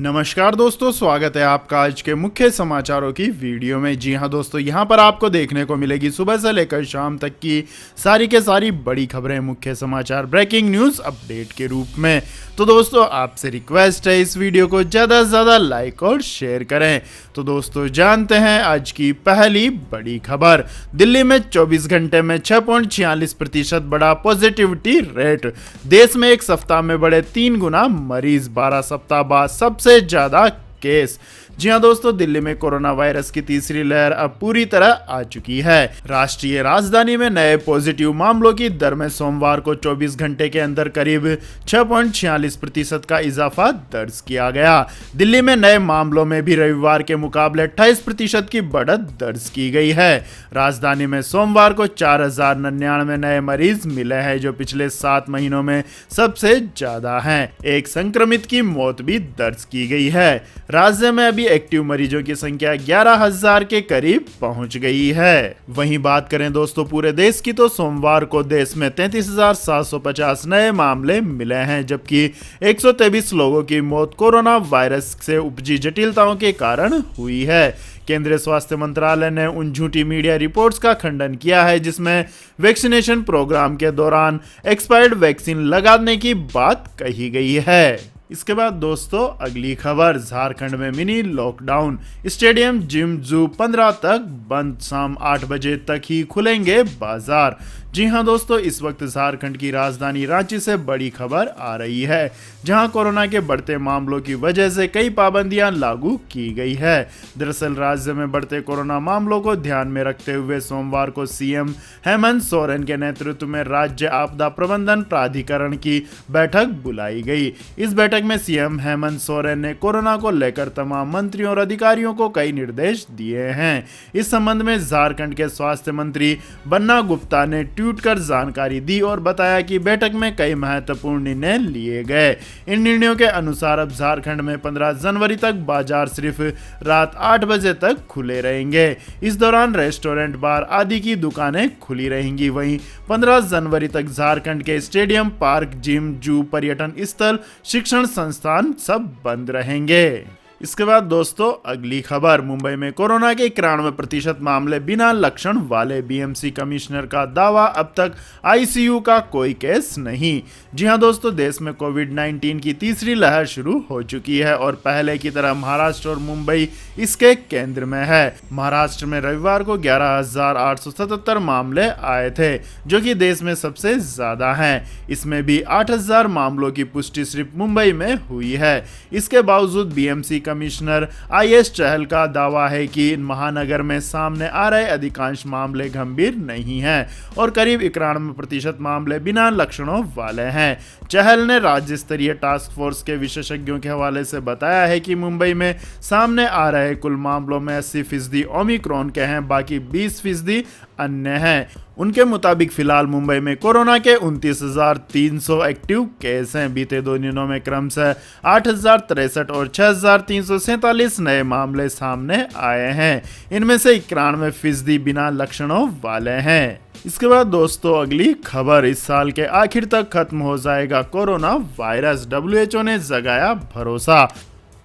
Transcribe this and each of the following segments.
नमस्कार दोस्तों, स्वागत है आपका आज के मुख्य समाचारों की वीडियो में। जी हां दोस्तों, यहां पर आपको देखने को मिलेगी सुबह से लेकर शाम तक की सारी के सारी बड़ी खबरें, मुख्य समाचार, ब्रेकिंग न्यूज़ अपडेट के रूप में। तो दोस्तों आपसे रिक्वेस्ट है इस वीडियो को ज़्यादा से ज़्यादा लाइक और शेयर करें। तो दोस्तों जानते हैं आज की पहली बड़ी खबर। दिल्ली में 24 घंटे में 6.46% बढ़ा पॉजिटिविटी रेट। देश में एक सप्ताह में बढ़े 3 गुना मरीज, 12 सप्ताह बाद सबसे ज्यादा केस। जी हां दोस्तों, दिल्ली में कोरोना वायरस की तीसरी लहर अब पूरी तरह आ चुकी है। राष्ट्रीय राजधानी में नए पॉजिटिव मामलों की दर में सोमवार को 24 घंटे के अंदर करीब 6.46% का इजाफा दर्ज किया गया। दिल्ली में नए मामलों में भी रविवार के मुकाबले 28% की बढ़त दर्ज की गई है। राजधानी में सोमवार को 4099 नए मरीज मिले हैं, जो पिछले 7 महीनों में सबसे ज्यादा हैं। एक संक्रमित की मौत भी दर्ज की गई है। राज्य में अभी एक्टिव मरीजों की संख्या 11,000 के करीब पहुंच गई है। वहीं बात करें दोस्तों पूरे देश की, तो सोमवार को देश में 33,750 नए मामले मिले हैं, जबकि 123 लोगों की मौत कोरोना वायरस से उपजी जटिलताओं के कारण हुई है। केंद्रीय स्वास्थ्य मंत्रालय ने उन झूठी मीडिया रिपोर्ट्स का खंडन किया है जिसमें वैक्सीनेशन प्रोग्राम के दौरान एक्सपायर्ड वैक्सीन लगाने की बात कही गई है। इसके बाद दोस्तों अगली खबर, झारखंड में मिनी लॉकडाउन। स्टेडियम, जिम, जू 15 तक बंद, शाम 8 बजे तक ही खुलेंगे बाजार। जी हां दोस्तों, इस वक्त झारखंड की राजधानी रांची से बड़ी खबर आ रही है, जहां कोरोना के बढ़ते मामलों की वजह से कई पाबंदियां लागू की गई है। दरअसल राज्य में बढ़ते कोरोना मामलों को ध्यान में रखते हुए सोमवार को सीएम हेमंत सोरेन के नेतृत्व में राज्य आपदा प्रबंधन प्राधिकरण की बैठक बुलाई गई। इस बैठक में सीएम हेमंत सोरेन ने कोरोना को लेकर तमाम मंत्रियों और अधिकारियों को कई निर्देश दिए हैं। इस संबंध में झारखंड के स्वास्थ्य मंत्री बन्ना गुप्ता ने ट्वीट कर जानकारी दी और बताया कि बैठक में कई महत्वपूर्ण निर्णय लिए गए। इन निर्णयों के अनुसार अब झारखंड में 15 जनवरी तक बाजार सिर्फ रात 8 बजे तक खुले रहेंगे। इस दौरान रेस्टोरेंट, बार आदि की दुकानें खुली रहेंगी। वहीं 15 जनवरी तक झारखंड के स्टेडियम, पार्क, जिम, जू, पर्यटन स्थल, शिक्षण संस्थान सब बंद रहेंगे। इसके बाद दोस्तों अगली खबर, मुंबई में कोरोना के 91% मामले बिना लक्षण वाले। बीएमसी कमिश्नर का दावा, अब तक आईसीयू का कोई केस नहीं। जी हां दोस्तों, देश में कोविड-19 की तीसरी लहर शुरू हो चुकी है और पहले की तरह महाराष्ट्र और मुंबई इसके केंद्र में है। महाराष्ट्र में रविवार को 11,877 मामले आए थे, जो कि देश में सबसे ज्यादा हैं। इसमें भी 8,000 मामलों की पुष्टि सिर्फ मुंबई में हुई है। इसके बावजूद बीएमसी कमिश्नर आईएस चहल का दावा है कि महानगर में सामने आ रहे अधिकांश मामले गंभीर नहीं हैं और करीब 91% मामले बिना लक्षणों वाले हैं। चहल ने राज्य स्तरीय टास्क फोर्स के विशेषज्ञों के हवाले से बताया है कि मुंबई में सामने आ रहे कुल मामलों में 80% ओमिक्रॉन के हैं, बाकी 20% अन्य हैं। उनके मुताबिक फिलहाल मुंबई में कोरोना के 29,300 एक्टिव केस हैं। बीते 2 दिनों में क्रमशः 8,063 और 6,347 नए मामले सामने आए हैं। इनमें से 91% बिना लक्षणों वाले हैं। इसके बाद दोस्तों अगली खबर, इस साल के आखिर तक खत्म हो जाएगा कोरोना वायरस, डब्ल्यूएचओ ने जगाया भरोसा।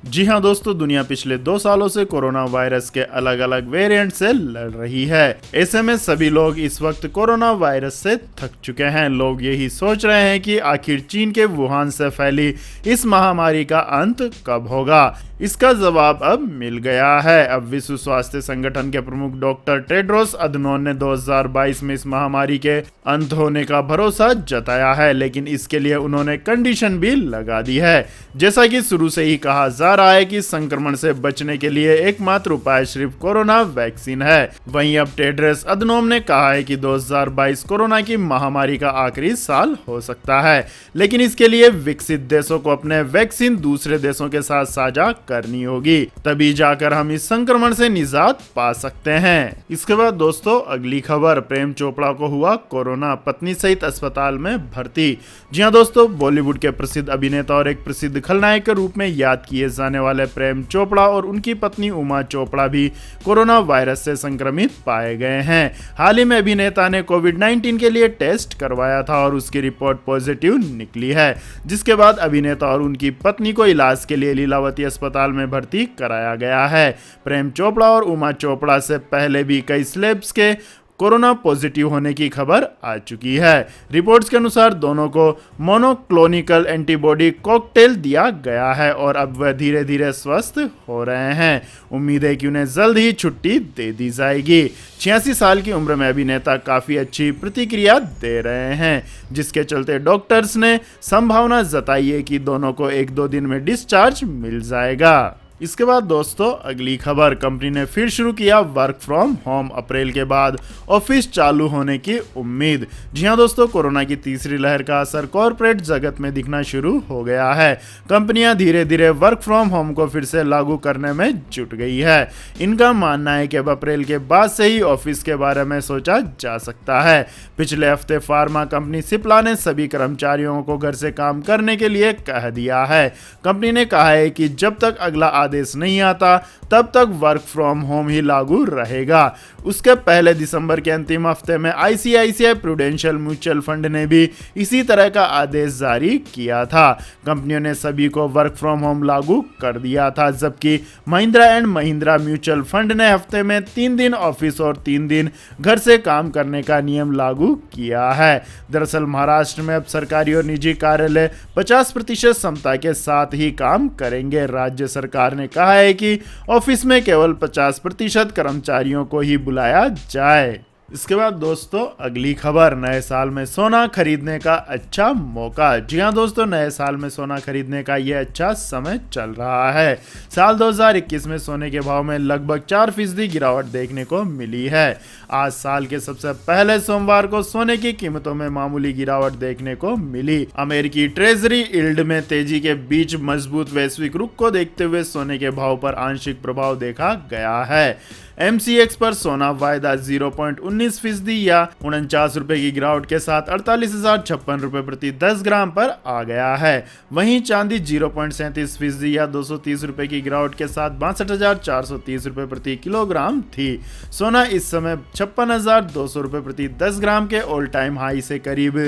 जी हां दोस्तों, दुनिया पिछले 2 सालों से कोरोना वायरस के अलग अलग वेरिएंट से लड़ रही है। ऐसे में सभी लोग इस वक्त कोरोना वायरस से थक चुके हैं। लोग यही सोच रहे हैं कि आखिर चीन के वुहान से फैली इस महामारी का अंत कब होगा। इसका जवाब अब मिल गया है। अब विश्व स्वास्थ्य संगठन के प्रमुख डॉक्टर टेड्रोस अधनोम ने 2022 में इस महामारी के अंत होने का भरोसा जताया है, लेकिन इसके लिए उन्होंने कंडीशन भी लगा दी है। जैसा कि शुरू से ही कहा जा रहा है कि संक्रमण से बचने के लिए एकमात्र उपाय सिर्फ कोरोना वैक्सीन है। वहीं अब टेड्रोस अधनोम ने कहा है कि 2022 कोरोना की महामारी का आखिरी साल हो सकता है, लेकिन इसके लिए विकसित देशों को अपने वैक्सीन दूसरे देशों के साथ साझा करनी होगी, तभी जाकर हम इस संक्रमण से निजात पा सकते हैं। इसके बाद दोस्तों अगली खबर, प्रेम चोपड़ा को हुआ कोरोना, पत्नी सहित अस्पताल में भर्ती। जी हां दोस्तों, बॉलीवुड के प्रसिद्ध अभिनेता और एक प्रसिद्ध खलनायक के रूप में याद किए ऑफिस आने वाले प्रेम चोपड़ा और उनकी पत्नी उमा चोपड़ा भी कोरोना वायरस से संक्रमित पाए गए हैं। हाल ही में अभिनेता ने कोविड-19 के लिए टेस्ट करवाया था और उसकी रिपोर्ट पॉजिटिव निकली है, जिसके बाद अभिनेता और उनकी पत्नी को इलाज के लिए लीलावती अस्पताल में भर्ती कराया गया है। प्रेम चोपड़ा और उमा चोपड़ा से पहले भी कई सेलेब्स के कोरोना पॉजिटिव होने की खबर आ चुकी है। रिपोर्ट्स के अनुसार दोनों को मोनोक्लोनिकल एंटीबॉडी कॉकटेल दिया गया है और अब वह धीरे धीरे स्वस्थ हो रहे हैं। उम्मीद है कि उन्हें जल्द ही छुट्टी दे दी जाएगी। 86 साल की उम्र में अभिनेता काफ़ी अच्छी प्रतिक्रिया दे रहे हैं, जिसके चलते डॉक्टर्स ने संभावना जताई है कि दोनों को 1-2 दिन में डिस्चार्ज मिल जाएगा। इसके बाद दोस्तों अगली खबर, कंपनी ने फिर शुरू किया वर्क फ्रॉम होम, अप्रैल के बाद ऑफिस चालू होने की उम्मीद। जी हां दोस्तों, कोरोना की तीसरी लहर का असर कॉरपोरेट जगत में दिखना शुरू हो गया है। कंपनियां धीरे धीरे वर्क फ्रॉम होम को फिर से लागू करने में जुट गई है। इनका मानना है कि अब अप्रैल के बाद से ही ऑफिस के बारे में सोचा जा सकता है। पिछले हफ्ते फार्मा कंपनी सिप्ला ने सभी कर्मचारियों को घर से काम करने के लिए कह दिया है। कंपनी ने कहा है कि जब तक अगला आदेश नहीं आता तब तक वर्क फ्रॉम होम ही लागू रहेगा। उसके पहले दिसंबर के अंतिम हफ्ते में आईसीआईसीआई प्रूडेंशियल म्यूचुअल फंड ने भी इसी तरह का आदेश जारी किया था। कंपनियों ने सभी को वर्क फ्रॉम होम लागू कर दिया था, जबकि Mahindra and Mahindra mutual fund ने हफ्ते में 3 दिन ऑफिस और 3 दिन घर से काम करने का नियम लागू किया है। दरअसल महाराष्ट्र में अब सरकारी और निजी कार्यालय 50% क्षमता के साथ ही काम करेंगे। राज्य सरकार ने कहा है कि ऑफिस में केवल 50% कर्मचारियों को ही बुलाया जाए। इसके बाद दोस्तों अगली खबर, नए साल में सोना खरीदने का अच्छा मौका। जी हां दोस्तों, नए साल में सोना खरीदने का ये अच्छा समय चल रहा है। साल 2021 में सोने के भाव में लगभग 4% गिरावट देखने को मिली है। आज साल के सबसे पहले सोमवार को सोने की कीमतों में मामूली गिरावट देखने को मिली। अमेरिकी ट्रेजरी यील्ड में तेजी के बीच मजबूत वैश्विक रुख को देखते हुए सोने के भाव पर आंशिक प्रभाव देखा गया है। MCX पर सोना वायदा 0.19% या 49 रुपए की गिरावट के साथ 48,056 रुपए प्रति 10 ग्राम पर आ गया है। वहीं चांदी 0.37% या 230 रुपए की गिरावट के साथ 62,430 रुपए प्रति किलोग्राम थी। सोना इस समय 56,200 रुपए प्रति 10 ग्राम के ऑल टाइम हाई से करीब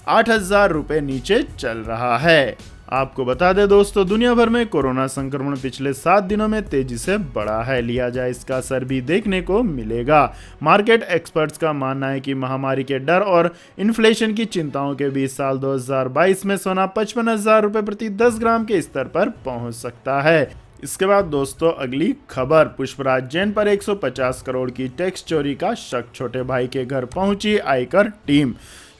8,000 रुपए नीचे चल रहा है। आपको बता दें दोस्तों, दुनिया भर में कोरोना संक्रमण पिछले 7 दिनों में तेजी से बढ़ा है। लिया जाए इसका असर भी देखने को मिलेगा। मार्केट एक्सपर्ट्स का मानना है कि महामारी के डर और इन्फ्लेशन की चिंताओं के बीच साल 2022 में सोना 55,000 रुपए प्रति 10 ग्राम के स्तर पर पहुंच सकता है। इसके बाद दोस्तों अगली खबर, पुष्पराज जैन पर 150 करोड़ की टैक्स चोरी का शक, छोटे भाई के घर पहुंची आयकर टीम।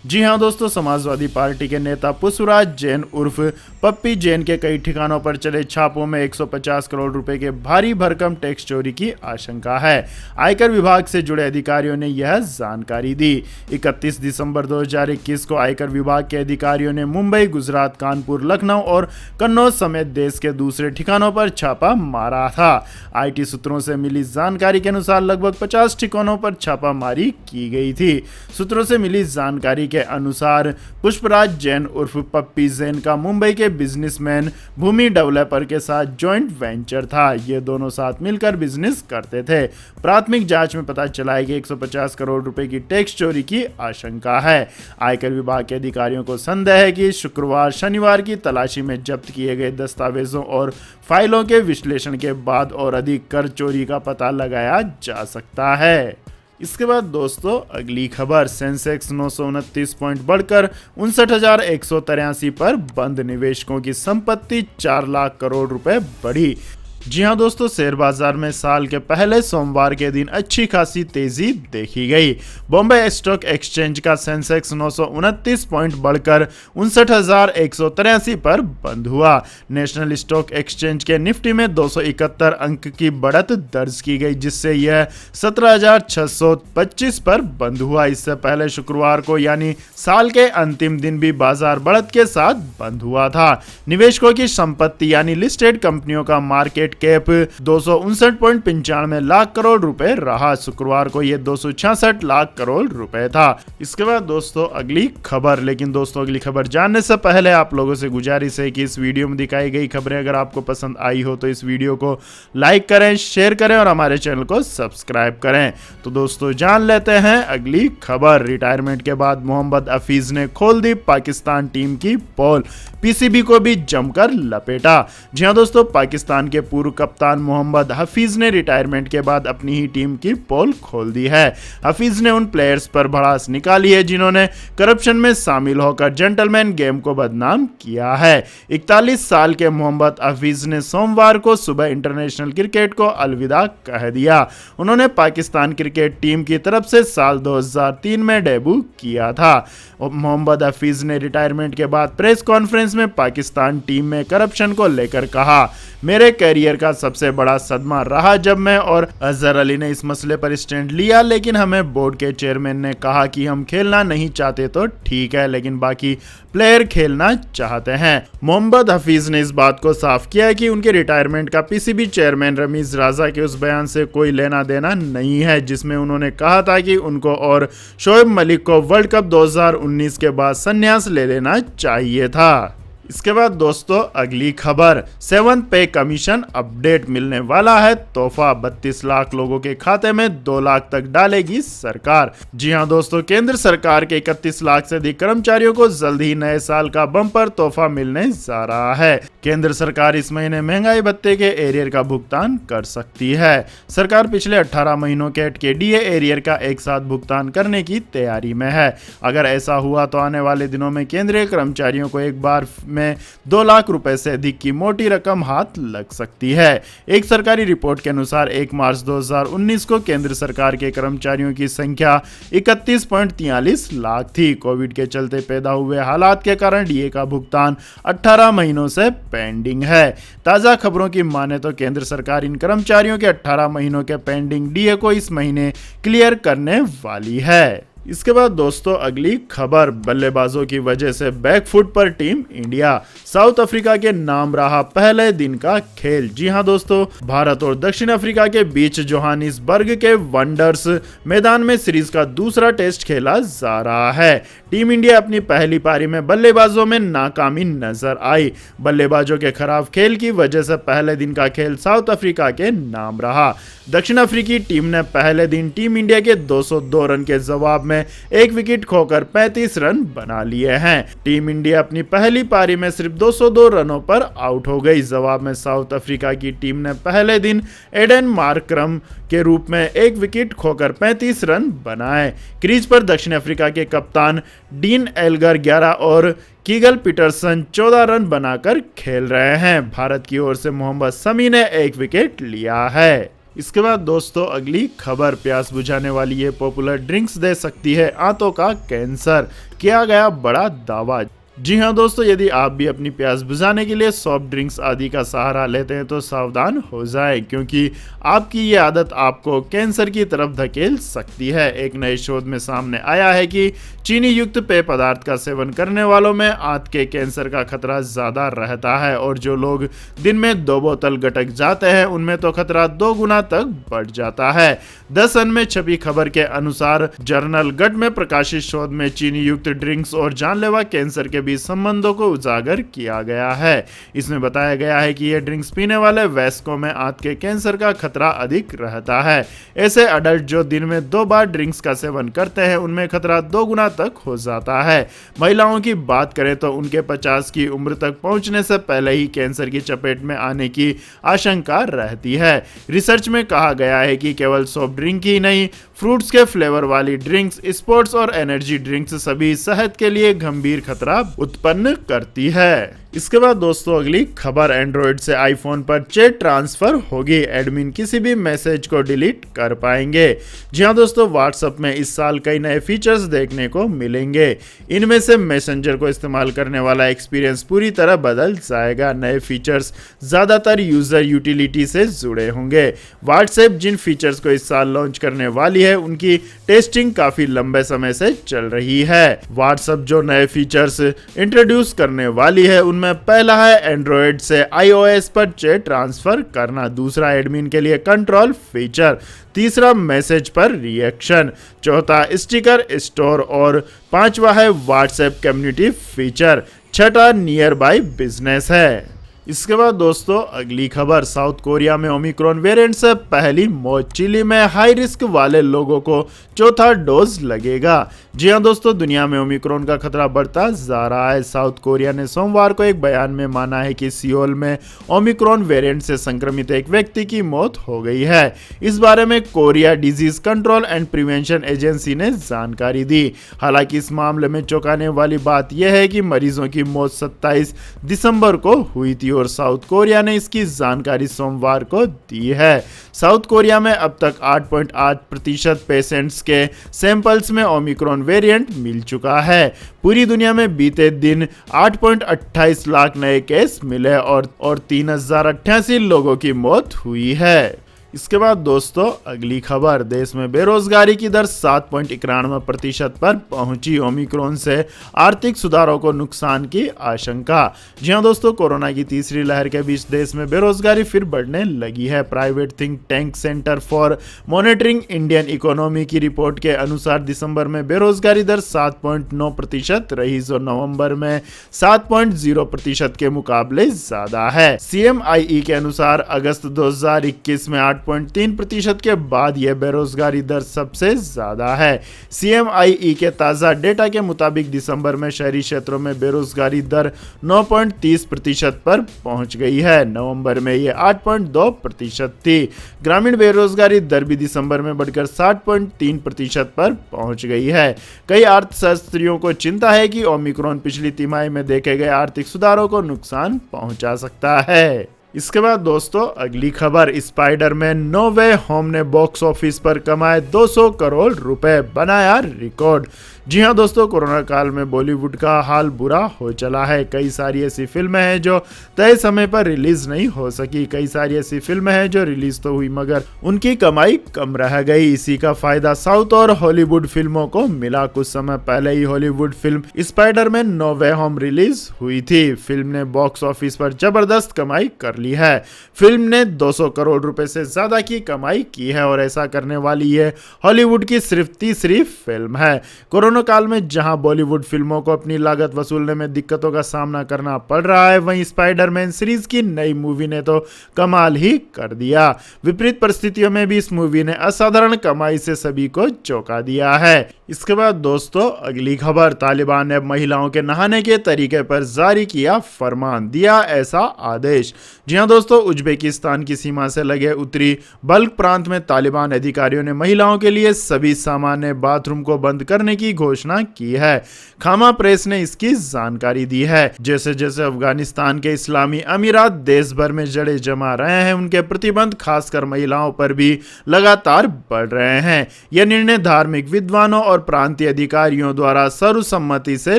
जी हां दोस्तों, समाजवादी पार्टी के नेता पुष्पराज जैन उर्फ पप्पी जैन के कई ठिकानों पर चले छापों में 150 करोड़ रुपए के भारी भरकम टैक्स चोरी की आशंका है। आयकर विभाग से जुड़े अधिकारियों ने यह जानकारी दी। 31 दिसंबर 2021 को आयकर विभाग के अधिकारियों ने मुंबई, गुजरात, कानपुर, लखनऊ और कन्नौज समेत देश के दूसरे ठिकानों पर छापा मारा था। IT सूत्रों से मिली जानकारी के अनुसार लगभग 50 ठिकानों पर छापामारी की गई थी। सूत्रों से मिली जानकारी के अनुसार पुष्पराज जैन उर्फ पप्पी जैन का मुंबई के बिजनेसमैन भूमि डेवलपर के साथ जॉइंट वेंचर था। ये दोनों साथ मिलकर बिजनेस करते थे। प्राथमिक जांच में पता चला है कि 150 करोड़ रुपए की टैक्स चोरी की आशंका है। आयकर विभाग के अधिकारियों को संदेह है कि शुक्रवार शनिवार की तलाशी में जब्त किए गए दस्तावेजों और फाइलों के विश्लेषण के बाद और अधिक कर चोरी का पता लगाया जा सकता है। इसके बाद दोस्तों अगली खबर, सेंसेक्स 929 पॉइंट बढ़कर 59,183 पर बंद, निवेशकों की संपत्ति 4 लाख करोड़ रुपए बढ़ी। जी हां दोस्तों, शेयर बाजार में साल के पहले सोमवार के दिन अच्छी खासी तेजी देखी गई। बॉम्बे स्टॉक एक्सचेंज का सेंसेक्स 929 पॉइंट बढ़कर 59,183 पर बंद हुआ। नेशनल स्टॉक एक्सचेंज के निफ्टी में 271 अंक की बढ़त दर्ज की गई, जिससे यह 17,625 पर बंद हुआ। इससे पहले शुक्रवार को यानी साल के अंतिम दिन भी बाजार बढ़त के साथ बंद हुआ था। निवेशकों की संपत्ति यानी लिस्टेड कंपनियों का market market cap 259.95 lakh crore रुपए रहा। शुक्रवार को ये 266 लाख करोड़ रुपए था। इसके बाद दोस्तों अगली खबर, लेकिन दोस्तों अगली खबर जानने से पहले आप लोगों से गुजारिश है कि इस वीडियो में दिखाई गई खबरें अगर आपको पसंद आई हो तो इस वीडियो को लाइक करें, शेयर करें और हमारे चैनल को सब्सक्राइब करें। तो दोस्तों जान लेते हैं अगली खबर। रिटायरमेंट के बाद मोहम्मद हफीज ने खोल दी पाकिस्तान टीम की पोल, पीसीबी को भी जमकर लपेटा। जी हां दोस्तों, पाकिस्तान के पूर्व कप्तान मोहम्मद हफीज ने रिटायरमेंट के बाद अपनी ही टीम की पोल खोल दी है। हफीज ने उन प्लेयर्स पर भड़ास निकाली है जिन्होंने करप्शन में शामिल होकर जेंटलमैन गेम को बदनाम किया है। 41 साल के मोहम्मद हफीज ने सोमवार को सुबह इंटरनेशनल क्रिकेट को अलविदा कह दिया। उन्होंने पाकिस्तान क्रिकेट टीम की तरफ से साल 2003 में डेब्यू किया था। मोहम्मद हफीज ने रिटायरमेंट के बाद प्रेस कॉन्फ्रेंस में पाकिस्तान टीम में करप्शन को लेकर कहा, मेरे करियर का सबसे बड़ा सदमा रहा जब मैं और अजहर अली ने इस मसले पर स्टैंड लिया, लेकिन हमें बोर्ड के चेयरमैन ने कहा कि हम खेलना नहीं चाहते तो ठीक है, लेकिन बाकी प्लेयर खेलना चाहते हैं। मोहम्मद हफीज ने इस बात को साफ किया है कि उनके रिटायरमेंट का पीसीबी चेयरमैन रमीज राजा के उस बयान से कोई लेना देना नहीं है जिसमें उन्होंने कहा था कि उनको और शोएब मलिक को वर्ल्ड कप 2019 के बाद संन्यास ले लेना चाहिए था। इसके बाद दोस्तों अगली खबर, 7th पे कमीशन अपडेट मिलने वाला है। तोहफा 32 लाख लोगों के खाते में 2 लाख तक डालेगी सरकार। जी हां दोस्तों, केंद्र सरकार के 31 लाख से अधिक कर्मचारियों को जल्द ही नए साल का बम्पर तोहफा मिलने जा रहा है। केंद्र सरकार इस महीने महंगाई भत्ते के एरियर का भुगतान कर सकती है। सरकार पिछले 18 महीनों के डीए एरियर का एक साथ भुगतान करने की तैयारी में है। अगर ऐसा हुआ तो आने वाले दिनों में केंद्रीय कर्मचारियों को एक बार में 2 लाख रुपए से अधिक की मोटी रकम हाथ लग सकती है। एक सरकारी रिपोर्ट के अनुसार 1 मार्च 2019 को केंद्र सरकार के कर्मचारियों की संख्या 31.43 लाख थी। कोविड के चलते पैदा हुए हालात के कारण डीए का भुगतान 18 महीनों से पेंडिंग है। ताजा खबरों की माने तो केंद्र सरकार इन कर्मचारियों के 18 महीनों के पेंडिंग डीए को इस महीने क्लियर करने वाली है। इसके बाद दोस्तों अगली खबर, बल्लेबाजों की वजह से बैकफुट पर टीम इंडिया। साउथ अफ्रीका के नाम रहा पहले दिन का खेल। जी हां दोस्तों, भारत और दक्षिण अफ्रीका के बीच जोहानिसबर्ग के वंडर्स मैदान में सीरीज का दूसरा टेस्ट खेला जा रहा है। टीम इंडिया अपनी पहली पारी में बल्लेबाजों में नाकामी नजर आई। बल्लेबाजों के खराब खेल की वजह से पहले दिन का खेल साउथ अफ्रीका के नाम रहा। दक्षिण अफ्रीकी टीम ने पहले दिन टीम इंडिया के 202 रन के जवाब में एक विकेट खोकर 35 रन बना लिए हैं। टीम इंडिया अपनी पहली पारी में सिर्फ 202 रनों पर आउट हो गई। जवाब में साउथ अफ्रीका की टीम ने पहले दिन एडन मार्करम के रूप में एक विकेट खोकर 35 रन बनाए। क्रीज पर दक्षिण अफ्रीका के कप्तान डीन एल्गर 11 और कीगल पीटरसन 14 रन बनाकर खेल रहे हैं। भारत की ओर से मोहम्मद शमी ने एक विकेट लिया है। इसके बाद दोस्तों अगली खबर, प्यास बुझाने वाली ये पॉपुलर ड्रिंक्स दे सकती है आंतों का कैंसर, किया गया बड़ा दावा। जी हां दोस्तों, यदि आप भी अपनी प्यास बुझाने के लिए सॉफ्ट ड्रिंक्स आदि का सहारा लेते हैं तो सावधान हो जाएं, क्योंकि आपकी ये आदत आपको कैंसर की तरफ धकेल सकती है। एक नए शोध में सामने आया है कि चीनी युक्त पेय पदार्थ का सेवन करने वालों में आंत के कैंसर का खतरा ज़्यादा रहता है, और जो लोग दिन में 2 बोतल गटक जाते हैं उनमें तो खतरा 2 गुना तक बढ़ जाता है। द सन में छपी खबर के अनुसार जर्नल गट में प्रकाशित शोध में चीनी युक्त ड्रिंक्स और जानलेवा कैंसर के बीच संबंधों को उजागर किया गया है। इसमें बताया गया है कि ये ड्रिंक्स पीने वाले वयस्कों में आंत के कैंसर का खतरा अधिक रहता है। ऐसे अडल्ट जो दिन में 2 बार ड्रिंक्स का सेवन करते हैं उनमें खतरा 2 गुना तक हो जाता है। महिलाओं की बात करें तो उनके 50 की उम्र तक पहुंचने से पहले ही कैंसर की चपेट में आने की आशंका रहती है। रिसर्च में कहा गया है कि केवल सॉफ्ट ड्रिंक ही नहीं, फ्रूट्स के फ्लेवर वाली ड्रिंक्स, स्पोर्ट्स और एनर्जी ड्रिंक्स सभी सेहत के लिए गंभीर खतरा उत्पन्न करती है। इसके बाद दोस्तों अगली खबर, एंड्रॉइड से आईफोन पर चैट ट्रांसफर होगी, एडमिन किसी भी मैसेज को डिलीट कर पाएंगे। जी हाँ दोस्तों, व्हाट्सएप में इस साल कई नए फीचर्स देखने को मिलेंगे। इनमें से मैसेंजर को इस्तेमाल करने वाला एक्सपीरियंस पूरी तरह बदल जाएगा। नए फीचर्स ज्यादातर यूजर यूटिलिटी से जुड़े होंगे। व्हाट्सएप जिन फीचर्स को इस साल लॉन्च करने वाली है उनकी टेस्टिंग काफी लंबे समय से चल रही है। व्हाट्सएप जो नए फीचर्स इंट्रोड्यूस करने वाली है उनमें में पहला है एंड्रॉयड से iOS पर चैट ट्रांसफर करना, दूसरा एडमिन के लिए कंट्रोल फीचर, तीसरा मैसेज पर रिएक्शन, चौथा स्टिकर स्टोर और पांचवा है व्हाट्सएप कम्युनिटी फीचर, छठा नियर बाय बिजनेस है। इसके बाद दोस्तों अगली खबर, साउथ कोरिया में ओमिक्रॉन वेरिएंट से पहली मौत, चिली में हाई रिस्क वाले लोगों को चौथा डोज लगेगा। जी हां दोस्तों, दुनिया में ओमिक्रॉन का खतरा बढ़ता जा रहा है। साउथ कोरिया ने सोमवार को एक बयान में माना है कि सियोल में ओमिक्रॉन वेरिएंट से संक्रमित एक व्यक्ति की मौत हो गई है। इस बारे में Korea disease control and prevention agency ने जानकारी दी। हालांकि इस मामले में चौंकाने वाली बात यह है कि मरीजों की मौत 27 दिसंबर को हुई थी और साउथ कोरिया ने इसकी जानकारी सोमवार को दी है। साउथ कोरिया में अब तक 8.8% पेशेंट्स के सैंपल्स में ओमिक्रॉन वेरिएंट मिल चुका है। पूरी दुनिया में बीते दिन 8.28 लाख नए केस मिले और 3088 लोगों की मौत हुई है। इसके बाद दोस्तों अगली खबर, देश में बेरोजगारी की दर 7.91% पर पहुंची, ओमिक्रॉन से आर्थिक सुधारों को नुकसान की आशंका। जी हां दोस्तों, कोरोना की तीसरी लहर के बीच देश में बेरोजगारी फिर बढ़ने लगी है। Private think tank centre for monitoring Indian economy की रिपोर्ट के अनुसार दिसंबर में बेरोजगारी दर 7.9% रही, जो नवंबर में 7.0% के मुकाबले ज्यादा है। CMIE के अनुसार अगस्त 2021 में 8.3% के बाद यह बेरोजगारी दर सबसे ज्यादा है। CMIE के ताजा डेटा के मुताबिक दिसंबर में शहरी क्षेत्रों में बेरोजगारी दर 9.30% पर पहुंच गई है। नवंबर में यह 8.2% थी। ग्रामीण बेरोजगारी दर भी दिसंबर में बढ़कर 60.3% पर पहुंच गई है। कई अर्थशास्त्रियों को चिंता है कि ओमिक्रॉन पिछली तिमाही में देखे गए आर्थिक सुधारों को नुकसान पहुंचा सकता है। इसके बाद दोस्तों अगली खबर, स्पाइडरमैन नो वे होम ने बॉक्स ऑफिस पर कमाए 200 करोड़ रुपए, बनाया रिकॉर्ड। जी हां दोस्तों, कोरोना काल में बॉलीवुड का हाल बुरा हो चला है। कई सारी ऐसी फिल्में हैं जो तय समय पर रिलीज नहीं हो सकी, कई सारी ऐसी फिल्में हैं जो रिलीज तो हुई मगर उनकी कमाई कम रह गई। इसी का फायदा साउथ और हॉलीवुड फिल्मों को मिला। कुछ समय पहले ही हॉलीवुड फिल्म स्पाइडरमैन नो वे होम रिलीज हुई थी। फिल्म ने बॉक्स ऑफिस पर जबरदस्त कमाई कर ली है। फिल्म ने 200 करोड़ रुपए से ज्यादा की कमाई की है और ऐसा करने वाली ये हॉलीवुड की सिर्फ तीसरी फिल्म है। कोरोना काल में जहां बॉलीवुड फिल्मों को अपनी लागत वसूलने में दिक्कतों का सामना करना पड़ रहा है, वहीं स्पाइडरमैन सीरीज की नई मूवी ने तो कमाल ही कर दिया। विपरीत परिस्थितियों में भी इस मूवी ने असाधारण कमाई से सभी को चौंका दिया है। इसके बाद दोस्तों अगली खबर, तालिबान ने महिलाओं के नहाने के तरीके पर जारी किया फरमान, दिया ऐसा आदेश। जी हां दोस्तों, उज्बेकिस्तान की सीमा से लगे उत्तरी बल्क प्रांत में तालिबान अधिकारियों ने महिलाओं के लिए सभी सामान्य बाथरूम को बंद करने की घोषणा की है। खामा प्रेस ने इसकी जानकारी दी है। जैसे जैसे अफगानिस्तान के इस्लामी अमीरात देश भर में जड़े जमा रहे हैं, उनके प्रतिबंध खासकर महिलाओं पर भी लगातार बढ़ रहे हैं। यह निर्णय धार्मिक विद्वानों और प्रांतीय अधिकारियों द्वारा सर्वसम्मति से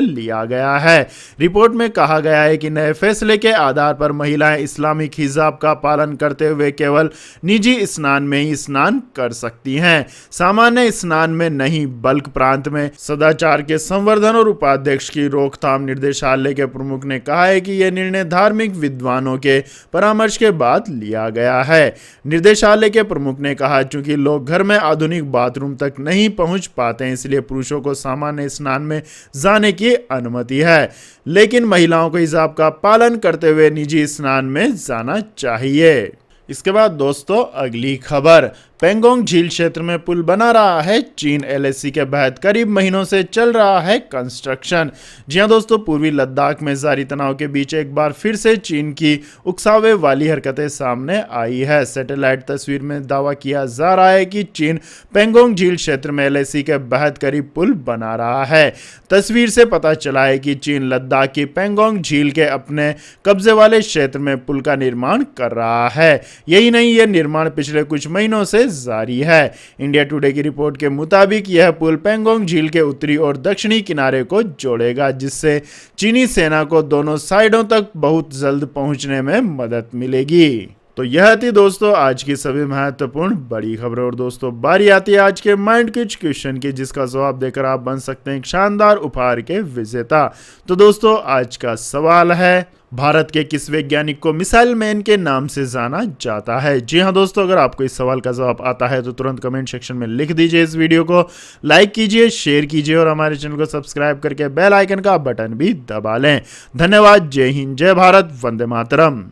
लिया गया है। रिपोर्ट में कहा गया है कि नए फैसले के आधार पर महिलाएं इस्लामिक हिजाब का पालन करते हुए केवल निजी स्नान में ही स्नान कर सकती हैं, सामान्य स्नान में नहीं। बल्क प्रांत में सदाचार के संवर्धन और उपाध्यक्ष की रोकथाम निर्देशालय के प्रमुख ने कहा है कि यह निर्णय धार्मिक विद्वानों के परामर्श के बाद लिया गया है। निर्देशालय के प्रमुख ने कहा, चूंकि लोग घर में आधुनिक बाथरूम तक नहीं पहुंच पाते हैं, इसलिए पुरुषों को सामान्य स्नान में जाने की अनुमति है, लेकिन महिलाओं को हिजाब का पालन करते हुए निजी स्नान में जाना चाहिए। इसके बाद दोस्तों अगली खबर, पेंगोंग झील क्षेत्र में पुल बना रहा है चीन, LAC के बहत करीब महीनों से चल रहा है कंस्ट्रक्शन। जी हां दोस्तों, पूर्वी लद्दाख में जारी तनाव के बीच एक बार फिर से चीन की उकसावे वाली हरकतें सामने आई है। सैटेलाइट तस्वीर में दावा किया जा रहा है कि चीन पेंगोंग झील क्षेत्र में LAC के बहत करीब पुल बना रहा है। तस्वीर से पता चला है कि चीन लद्दाख की पेंगोंग झील के अपने कब्जे वाले क्षेत्र में पुल का निर्माण कर रहा है। यही नहीं, यह निर्माण पिछले कुछ महीनों से जारी है। इंडिया टुडे की रिपोर्ट के मुताबिक यह पुल पेंगोंग झील के उत्तरी और दक्षिणी किनारे को जोड़ेगा, जिससे चीनी सेना को दोनों साइडों तक बहुत जल्द पहुंचने में मदद मिलेगी। तो यह थी दोस्तों आज की सभी महत्वपूर्ण बड़ी खबरें। और दोस्तों बारी आती है आज के माइंड क्विज क्वेश्चन की, जिसका जवाब देकर आप बन सकते हैं एक शानदार उपहार के विजेता। तो दोस्तों आज का सवाल है, भारत के किस वैज्ञानिक को मिसाइल मैन के नाम से जाना जाता है? जी हाँ दोस्तों, अगर आपको इस सवाल का जवाब आता है तो तुरंत कमेंट सेक्शन में लिख दीजिए, इस वीडियो को लाइक कीजिए, शेयर कीजिए और हमारे चैनल को सब्सक्राइब करके बेल आइकन का बटन भी दबा लें। धन्यवाद। जय हिंद, जय भारत, वंदे मातरम।